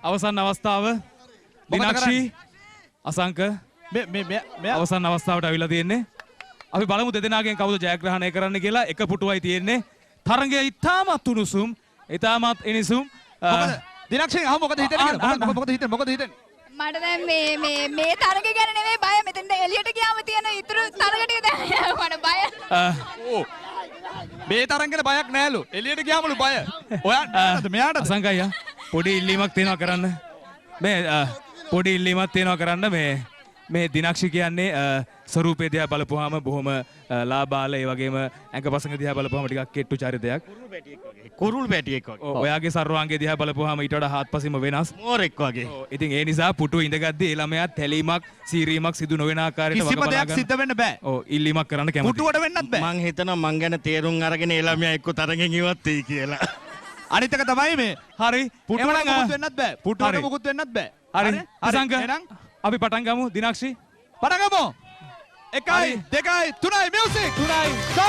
අවසන් අවස්ථාව දිනක්ෂි අසංක මේ අවසන් අවස්ථාවට අවිලා තියෙන්නේ. අපි බලමු දෙදෙනාගෙන් කවුද ජයග්‍රහණය කරන්න කියලා. එක පුටුවයි තියෙන්නේ. තරඟය ඉතාමත් උණුසුම්, ඉතාමත් එනිසුම්. දිනක්ෂි අහ මොකද හිතන්නේ කියලා? මොකද හිතන්නේ? මට දැන් මේ තරග ගැන නෙමෙයි බය. මෙතෙන්ද එළියට ගියාම තියෙන ඉතුරු තරග ටික දැන් මට බය. ඕ මේ තරංග ගැන බයක් නෑලු. එළියට ගියාමලු බය. ඔයාට මෙයාට අසංක අයියා පොඩි ඉල්ලීමක් තියෙනවා කරන්න. මේ පොඩි ඉල්ලීමක් තියෙනවා කරන්න. මේ දිනක්ෂි කියන්නේ ස්වරූපේ දිහා බලපුවාම බොහොම ලාබාල, ඒ වගේම ඇඟපසඟ දිහා බලපුවාම ටිකක් කෙට්ටු චරිතයක්. කුරුල් පැටියෙක් වගේ. ඔයාගේ සර්වාංගය දිහා බලපුවාම ඊට වඩා හාත්පසින්ම වෙනස්. මෝරෙක් වගේ. ඉතින් ඒ නිසා පුටු ඉඳගද්දී ඒ ළමයා තැලීමක්, සීරීමක් සිදු නොවන ආකාරයට කිසිම දෙයක් සිද්ධ වෙන්න බෑ. ඔව් ඉල්ලීමක් කරන්න කැමතියි. පුටුවට වෙන්නත් බෑ. මං හිතනවා මං ගැන තේරුම් අරගෙන ඒ ළමයා එක්ක තරගෙන් ඉවත් වෙයි කියලා. අනිත් එක තමයි මේ හරි. පුටුවට එමනම්, මුකුත් වෙන්නත් බෑ. පුටුවට හරි. මුකුත් වෙන්නත් බෑ. හරි. අසංක එහෙනම් අපි පටන් ගමු. දිනක්ෂි පටන් ගමු. 1 2 3 මියුසික් 3 go.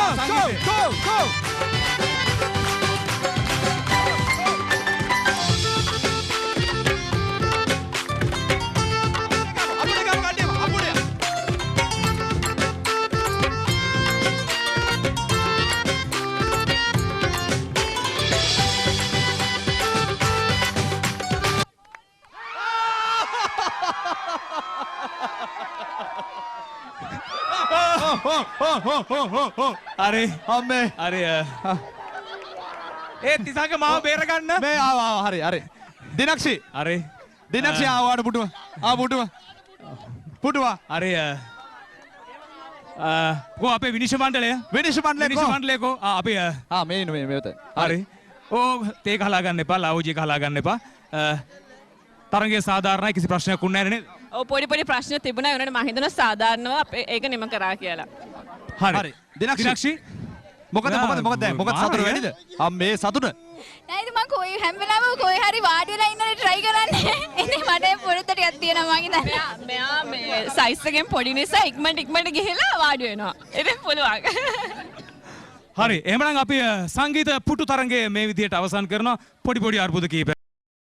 හරි. අම්මේ හරි. ඒ තිසංක මාව බේර ගන්න. මේ ආවා හරි. දිනක්ෂි හරි. ආවාට පුටුව. හරි. කො අපේ විනිශ්චය මණ්ඩලය? විනිශ්චය මණ්ඩලය කො? අපි මේ මෙතන. හරි. තේ ගහලා ගන්න එපා, ලවුජි ගහලා ගන්න එපා. තරංගය සාධාරණයි, කිසි ප්‍රශ්නයක් උන්නේ නැහැ නේද? ඔව් පොඩි ප්‍රශ්න තිබුණා. ඒනට මම හිතනවා සාධාරණව අපේ ඒක නිම කරා කියලා. හරි. දිනක්ෂි මොකද සතුට වැඩිද? අම්මේ සතුට. නේද මම කොයි හැම වෙලාවෙම කොයි හරි වාඩි වෙලා ඉන්නනේ try කරන්නේ. ඉතින් මට පුරුද්ද ටිකක් තියෙනවා මං හිතන්නේ. මෙයා මේ සයිස් එකෙන් පොඩි නිසා ඉක්මනට ගිහිලා වාඩි වෙනවා. ඉතින් පුළුවන්. හරි. එහෙනම් අපි සංගීත පුටු තරංගය මේ විදිහට අවසන් කරනවා. පොඩි අර්බුද කීපයක්